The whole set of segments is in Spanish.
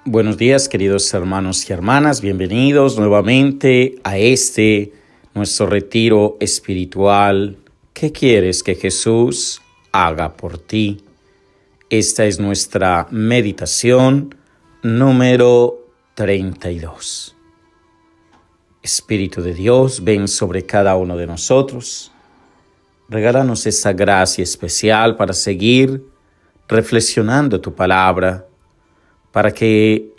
Buenos días, queridos hermanos y hermanas, bienvenidos nuevamente a nuestro retiro espiritual. ¿Qué quieres que Jesús haga por ti? Esta es nuestra meditación número 32. Espíritu de Dios, ven sobre cada uno de nosotros. Regálanos esa gracia especial para seguir reflexionando tu palabra, para que,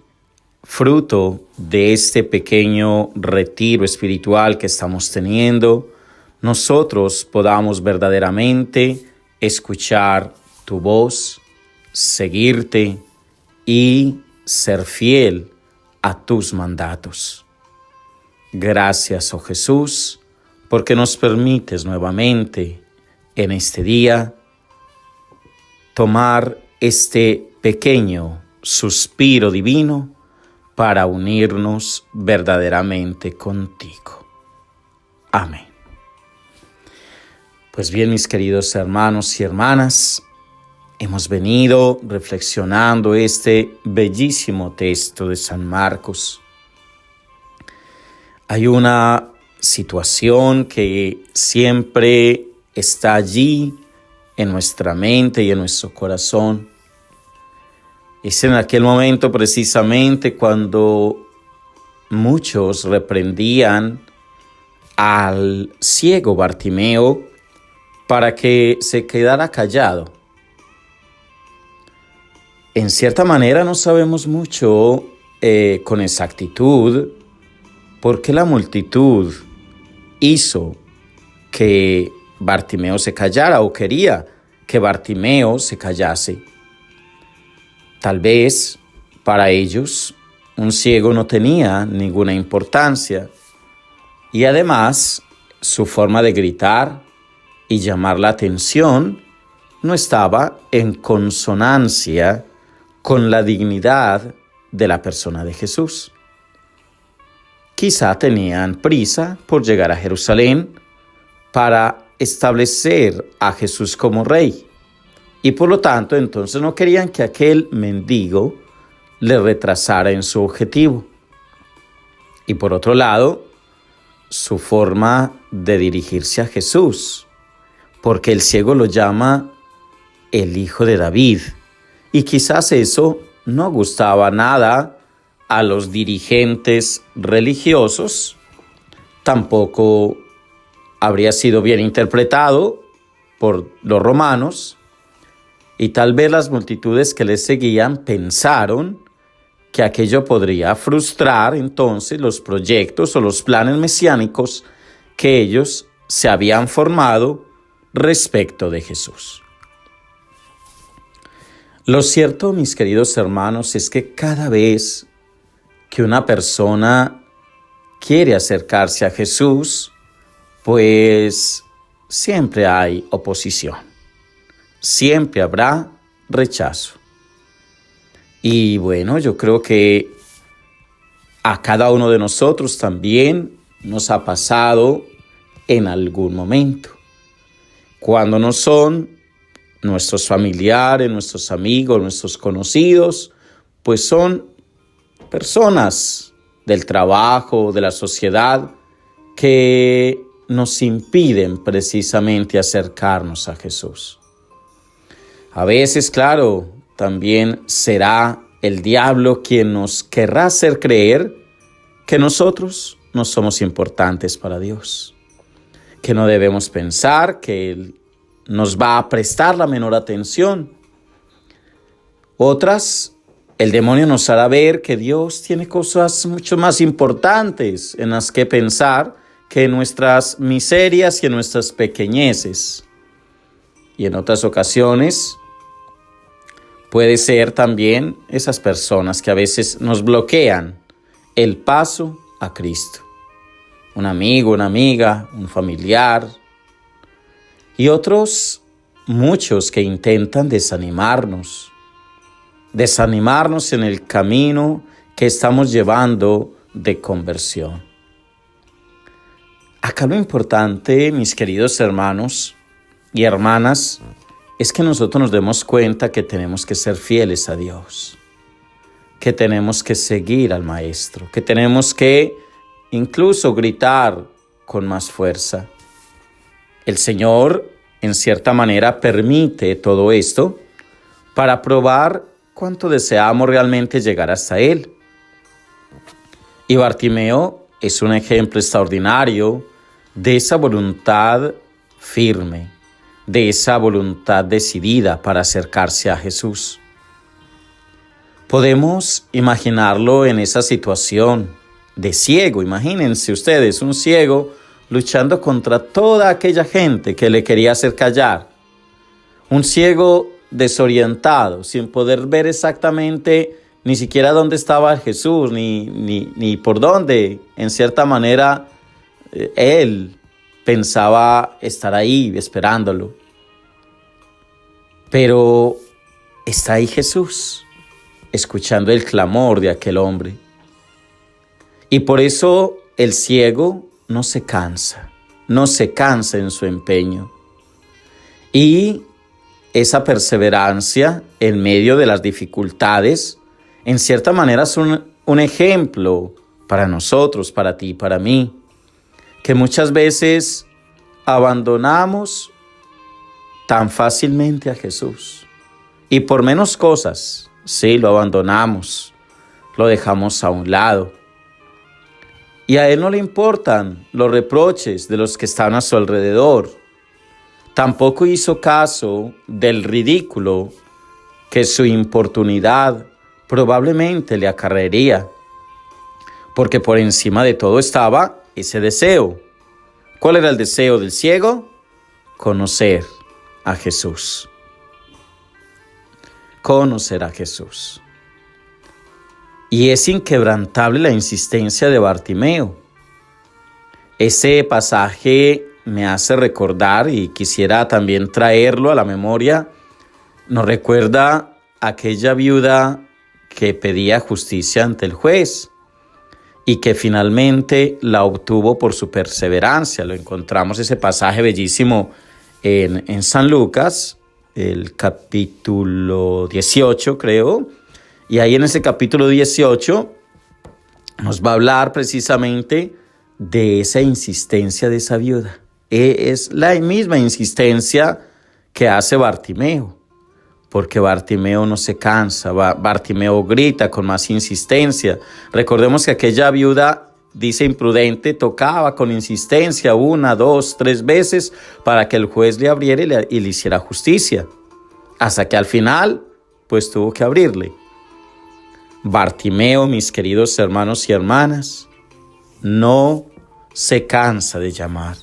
fruto de este pequeño retiro espiritual que estamos teniendo, nosotros podamos verdaderamente escuchar tu voz, seguirte y ser fiel a tus mandatos. Gracias, oh Jesús, porque nos permites nuevamente en este día tomar este pequeño suspiro divino para unirnos verdaderamente contigo. Amén. Pues bien, mis queridos hermanos y hermanas, hemos venido reflexionando este bellísimo texto de San Marcos. Hay una situación que siempre está allí en nuestra mente y en nuestro corazón. Es en aquel momento precisamente cuando muchos reprendían al ciego Bartimeo para que se quedara callado. En cierta manera no sabemos mucho con exactitud por qué la multitud hizo que Bartimeo se callara o quería que Bartimeo se callase. Tal vez para ellos un ciego no tenía ninguna importancia y además su forma de gritar y llamar la atención no estaba en consonancia con la dignidad de la persona de Jesús. Quizá tenían prisa por llegar a Jerusalén para establecer a Jesús como rey. Y por lo tanto, entonces no querían que aquel mendigo le retrasara en su objetivo. Y por otro lado, su forma de dirigirse a Jesús, porque el ciego lo llama el Hijo de David. Y quizás eso no gustaba nada a los dirigentes religiosos, tampoco habría sido bien interpretado por los romanos, y tal vez las multitudes que les seguían pensaron que aquello podría frustrar entonces los proyectos o los planes mesiánicos que ellos se habían formado respecto de Jesús. Lo cierto, mis queridos hermanos, es que cada vez que una persona quiere acercarse a Jesús, pues siempre hay oposición. Siempre habrá rechazo. Y bueno, yo creo que a cada uno de nosotros también nos ha pasado en algún momento. Cuando no son nuestros familiares, nuestros amigos, nuestros conocidos, pues son personas del trabajo, de la sociedad, que nos impiden precisamente acercarnos a Jesús. A veces, claro, también será el diablo quien nos querrá hacer creer que nosotros no somos importantes para Dios, que no debemos pensar que Él nos va a prestar la menor atención. Otras, el demonio nos hará ver que Dios tiene cosas mucho más importantes en las que pensar que en nuestras miserias y en nuestras pequeñeces. Y en otras ocasiones puede ser también esas personas que a veces nos bloquean el paso a Cristo. Un amigo, una amiga, un familiar. Y otros, muchos que intentan desanimarnos en el camino que estamos llevando de conversión. Acá lo importante, mis queridos hermanos y hermanas, es que nosotros nos demos cuenta que tenemos que ser fieles a Dios. que tenemos que seguir al Maestro, que tenemos que incluso gritar con más fuerza. El Señor, en cierta manera, permite todo esto para probar cuánto deseamos realmente llegar hasta Él. Y Bartimeo es un ejemplo extraordinario de esa voluntad firme, de esa voluntad decidida para acercarse a Jesús. Podemos imaginarlo en esa situación de ciego. Imagínense ustedes, un ciego luchando contra toda aquella gente que le quería hacer callar. Un ciego desorientado, sin poder ver exactamente ni siquiera dónde estaba Jesús, ni por dónde, en cierta manera, él pensaba estar ahí esperándolo. Pero está ahí Jesús, escuchando el clamor de aquel hombre. Y por eso el ciego no se cansa en su empeño. Y esa perseverancia en medio de las dificultades, en cierta manera es un ejemplo para nosotros, para ti, para mí, que muchas veces abandonamos tan fácilmente a Jesús. Y por menos cosas, sí, lo abandonamos, lo dejamos a un lado. Y a Él no le importan los reproches de los que están a su alrededor. Tampoco hizo caso del ridículo que su importunidad probablemente le acarrearía, porque por encima de todo estaba ese deseo. ¿Cuál era el deseo del ciego? Conocer a Jesús. Conocer a Jesús. Y es inquebrantable la insistencia de Bartimeo. Ese pasaje me hace recordar, y quisiera también traerlo a la memoria, nos recuerda aquella viuda que pedía justicia ante el juez y que finalmente la obtuvo por su perseverancia. Lo encontramos ese pasaje bellísimo en San Lucas, el capítulo 18, creo. Y ahí en ese capítulo 18 nos va a hablar precisamente de esa insistencia de esa viuda. Es la misma insistencia que hace Bartimeo, porque Bartimeo no se cansa, Bartimeo grita con más insistencia. Recordemos que aquella viuda, dice imprudente, tocaba con insistencia 1, 2, 3 veces para que el juez le abriera y le hiciera justicia, hasta que al final pues tuvo que abrirle. Bartimeo, mis queridos hermanos y hermanas, no se cansa de llamar,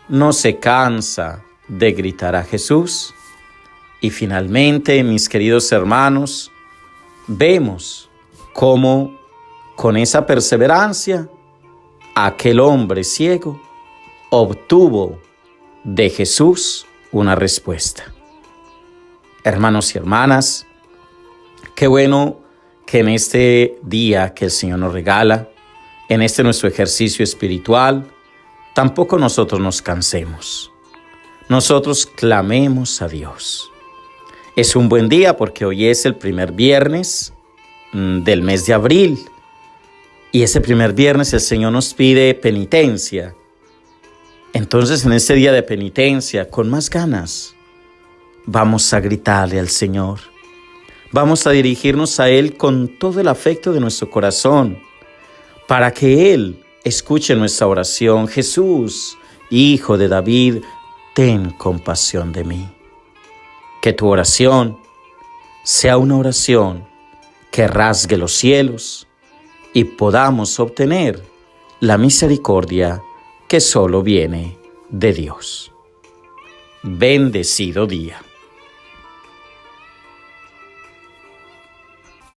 no se cansa de gritar a Jesús. Y finalmente, mis queridos hermanos, vemos cómo con esa perseverancia aquel hombre ciego obtuvo de Jesús una respuesta. Hermanos y hermanas, qué bueno que en este día que el Señor nos regala, en este nuestro ejercicio espiritual, tampoco nosotros nos cansemos. Nosotros clamemos a Dios. Es un buen día porque hoy es el primer viernes del mes de abril. Y ese primer viernes el Señor nos pide penitencia. Entonces en ese día de penitencia, con más ganas, vamos a gritarle al Señor. Vamos a dirigirnos a Él con todo el afecto de nuestro corazón, para que Él escuche nuestra oración. Jesús, Hijo de David, ten compasión de mí. Que tu oración sea una oración que rasgue los cielos y podamos obtener la misericordia que solo viene de Dios. Bendecido día.